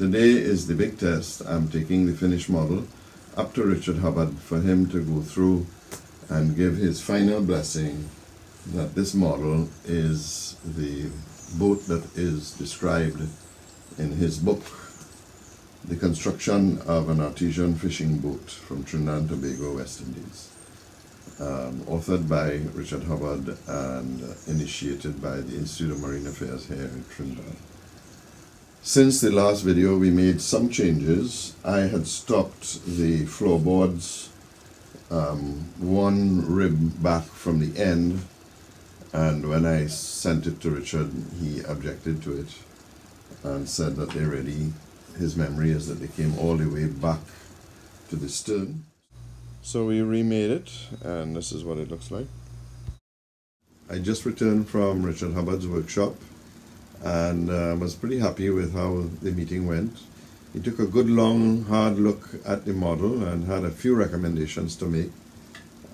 Today is the big test. I'm taking the finished model up to Richard Hubbard for him to go through and give his final blessing that this model is the boat that is described in his book, The Construction of an Artesian Fishing Boat from Trinidad and Tobago, West Indies, authored by Richard Hubbard and initiated by the Institute of Marine Affairs here in Trinidad. Since the last video, we made some changes. I had stopped the floorboards one rib back from the end, and when I sent it to Richard, he objected to it and said that his memory is that they came all the way back to the stern. So we remade it, and this is what it looks like. I just returned from Richard Hubbard's workshop and was pretty happy with how the meeting went. He took a good long hard look at the model and had a few recommendations to make.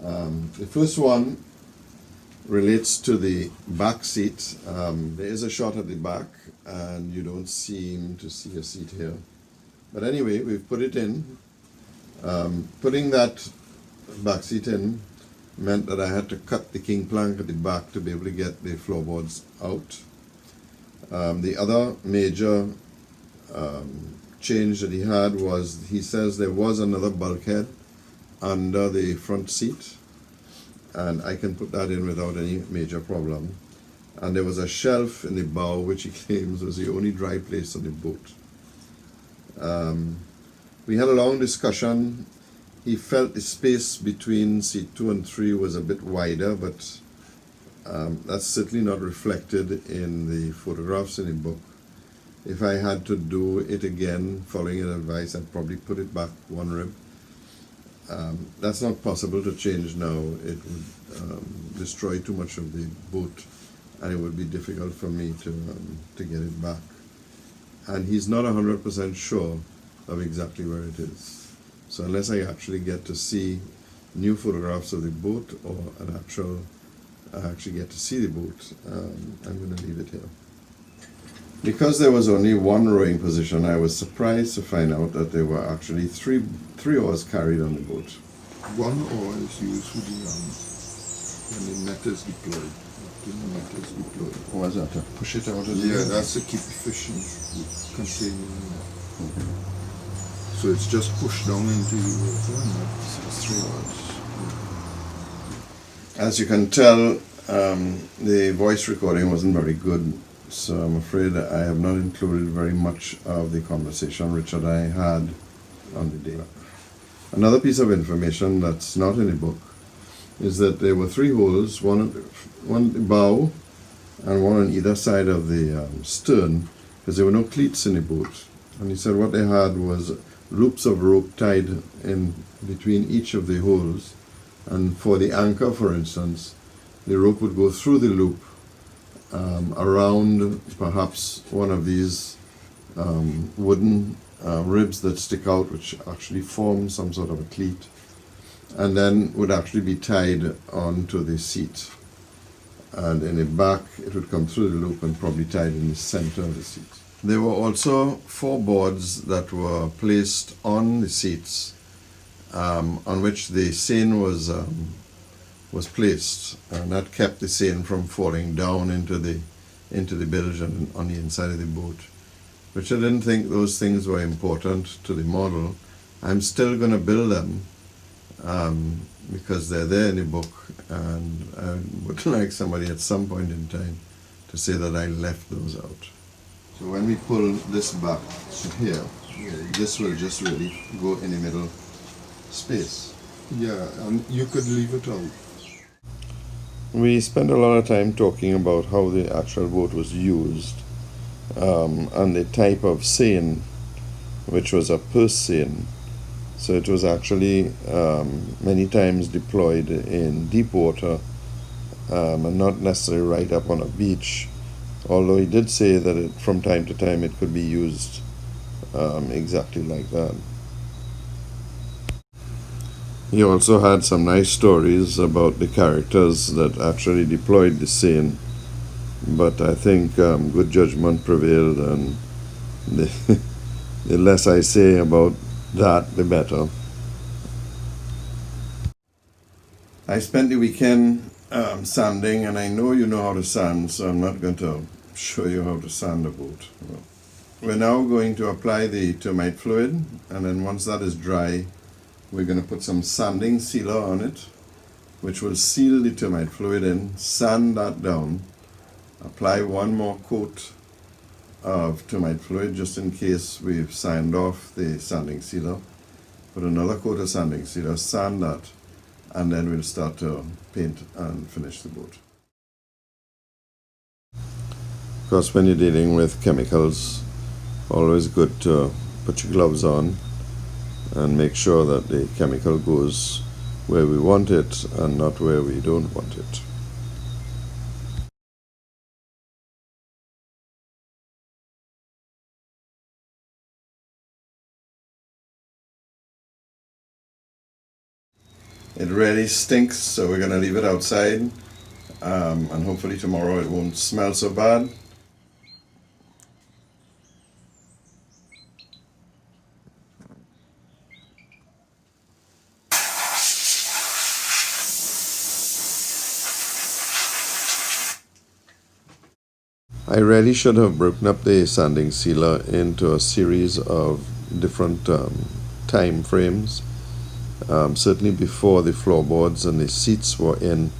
The first one relates to the back seat. There is a shot at the back and you don't seem to see a seat here. But anyway, we've put it in. Putting that back seat in meant that I had to cut the king plank at the back to be able to get the floorboards out. The other major change that he had was, he says there was another bulkhead under the front seat, and I can put that in without any major problem. And there was a shelf in the bow which he claims was the only dry place on the boat. We had a long discussion. He felt the space between seat 2 and 3 was a bit wider, but that's certainly not reflected in the photographs in the book. If I had to do it again, following his advice, I'd probably put it back one rib. That's not possible to change now. It would destroy too much of the boat, and it would be difficult for me to get it back. And he's not 100% sure of exactly where it is. So unless I actually get to see new photographs of the boat or I actually get to see the boat, I'm going to leave it here. Because there was only one rowing position, I was surprised to find out that there were actually three oars carried on the boat. One oar is used for when the net is deployed. What's that? To push it out of the Yeah, that's to keep the fish contained in the net. So it's just pushed down into the water and So it's 3 oars. As you can tell, the voice recording wasn't very good, so I'm afraid I have not included very much of the conversation Richard and I had on the day. Another piece of information that's not in the book is that there were 3 holes, one at the bow and one on either side of the stern, because there were no cleats in the boat. And he said what they had was loops of rope tied in between each of the holes, and for the anchor, for instance, the rope would go through the loop around perhaps one of these wooden ribs that stick out, which actually form some sort of a cleat, and then would actually be tied onto the seat. And in the back, it would come through the loop and probably tied in the center of the seat. There were also 4 boards that were placed on the seats, on which the seine was placed, and that kept the seine from falling down into the bilge and on the inside of the boat. Which I didn't think those things were important to the model. I'm still going to build them because they're there in the book, and I would like somebody at some point in time to say that I left those out. So when we pull this back to here, this will just really go in the middle space. Yeah, and you could leave it out. We spent a lot of time talking about how the actual boat was used, and the type of seine, which was a purse seine. So it was actually many times deployed in deep water, and not necessarily right up on a beach, although he did say that from time to time it could be used exactly like that. He also had some nice stories about the characters that actually deployed the seine, but I think good judgment prevailed, and The less I say about that, the better. I spent the weekend sanding, and I know you know how to sand, so I'm not going to show you how to sand a boat. We're now going to apply the termite fluid, and then once that is dry, we're going to put some sanding sealer on it, which will seal the termite fluid in, sand that down, apply one more coat of termite fluid just in case we've sanded off the sanding sealer, put another coat of sanding sealer, sand that, and then we'll start to paint and finish the boat. Of course, when you're dealing with chemicals, always good to put your gloves on and make sure that the chemical goes where we want it and not where we don't want it. It really stinks, so we're going to leave it outside, and hopefully tomorrow it won't smell so bad. I really should have broken up the sanding sealer into a series of different time frames. Certainly before the floorboards and the seats were in,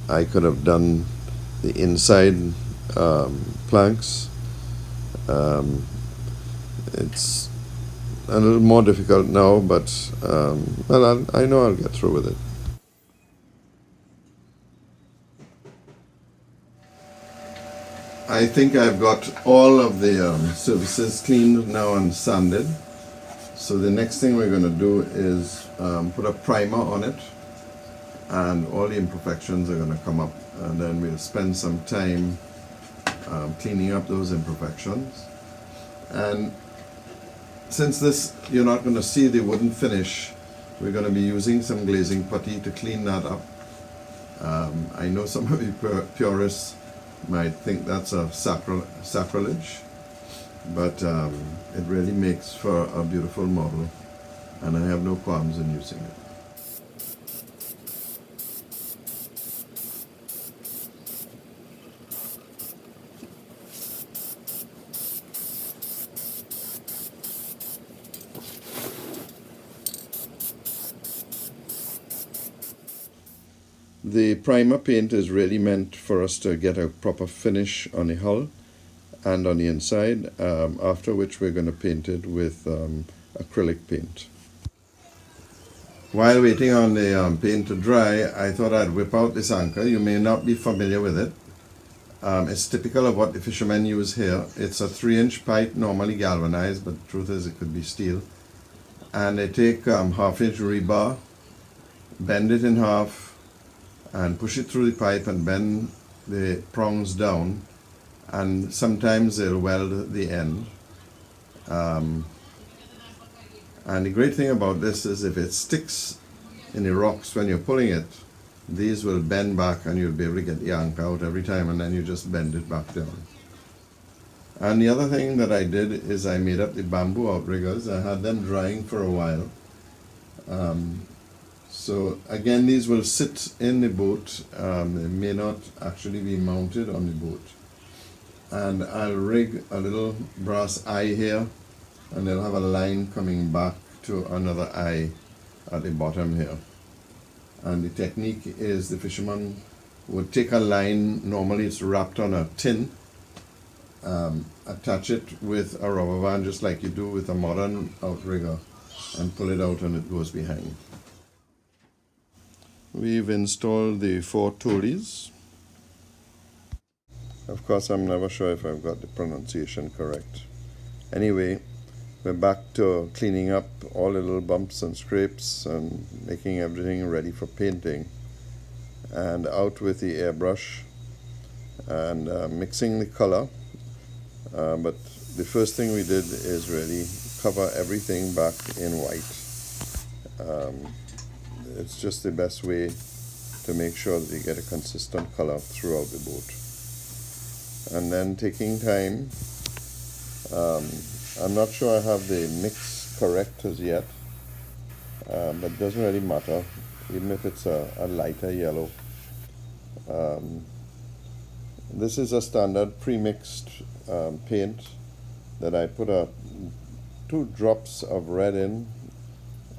I could have done the inside planks. It's a little more difficult now, but well, I know I'll get through with it. I think I've got all of the surfaces cleaned now and sanded. So the next thing we're going to do is put a primer on it, and all the imperfections are going to come up, and then we'll spend some time cleaning up those imperfections. And since this, you're not going to see the wooden finish, we're going to be using some glazing putty to clean that up. I know some of you purists might think that's a sacrilege, but it really makes for a beautiful model, and I have no qualms in using it. The primer paint is really meant for us to get a proper finish on the hull and on the inside, after which we're going to paint it with acrylic paint. While waiting on the paint to dry, I thought I'd whip out this anchor. You may not be familiar with it. It's typical of what the fishermen use here. It's a 3-inch pipe, normally galvanized, but the truth is it could be steel. And they take half-inch rebar, bend it in half, and push it through the pipe and bend the prongs down, and sometimes they'll weld the end. And the great thing about this is if it sticks in the rocks when you're pulling it, these will bend back and you'll be able to get the anchor out every time, and then you just bend it back down. And the other thing that I did is I made up the bamboo outriggers. I had them drying for a while. So again, these will sit in the boat. They may not actually be mounted on the boat. And I'll rig a little brass eye here, and they'll have a line coming back to another eye at the bottom here. And the technique is the fisherman would take a line, normally it's wrapped on a tin, attach it with a rubber band just like you do with a modern outrigger, and pull it out and it goes behind. We've installed the 4 tullies. Of course, I'm never sure if I've got the pronunciation correct. Anyway, we're back to cleaning up all the little bumps and scrapes and making everything ready for painting. And out with the airbrush and mixing the color. But the first thing we did is really cover everything back in white. It's just the best way to make sure that you get a consistent color throughout the boat. And then taking time, I'm not sure I have the mix correct as yet, but it doesn't really matter, even if it's a lighter yellow. This is a standard pre-mixed paint that I put 2 drops of red in,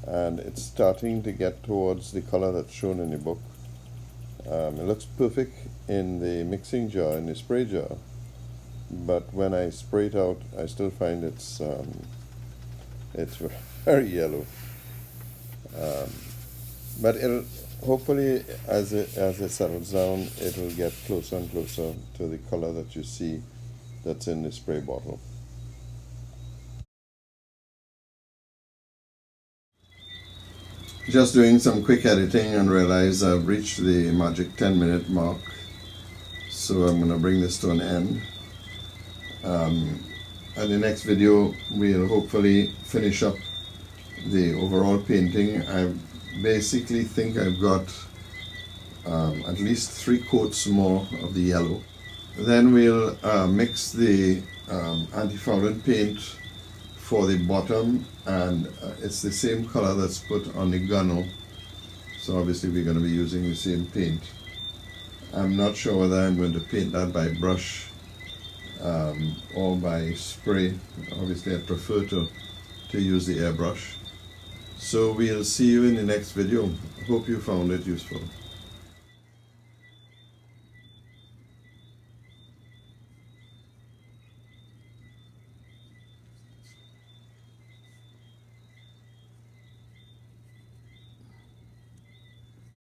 and it's starting to get towards the color that's shown in the book. It looks perfect in the mixing jar, in the spray jar, but when I spray it out, I still find it's very yellow. But it'll hopefully, as it settles down, it'll get closer and closer to the color that you see that's in the spray bottle. Just doing some quick editing and realize I've reached the magic 10-minute mark, so I'm going to bring this to an end. And the next video we'll hopefully finish up the overall painting. I basically think I've got at least 3 coats more of the yellow. Then we'll mix the anti-fouling paint for the bottom, and it's the same color that's put on the gunnel, so obviously we're going to be using the same paint. I'm not sure whether I'm going to paint that by brush or by spray. Obviously I prefer to use the airbrush. So we'll see you in the next video. Hope you found it useful.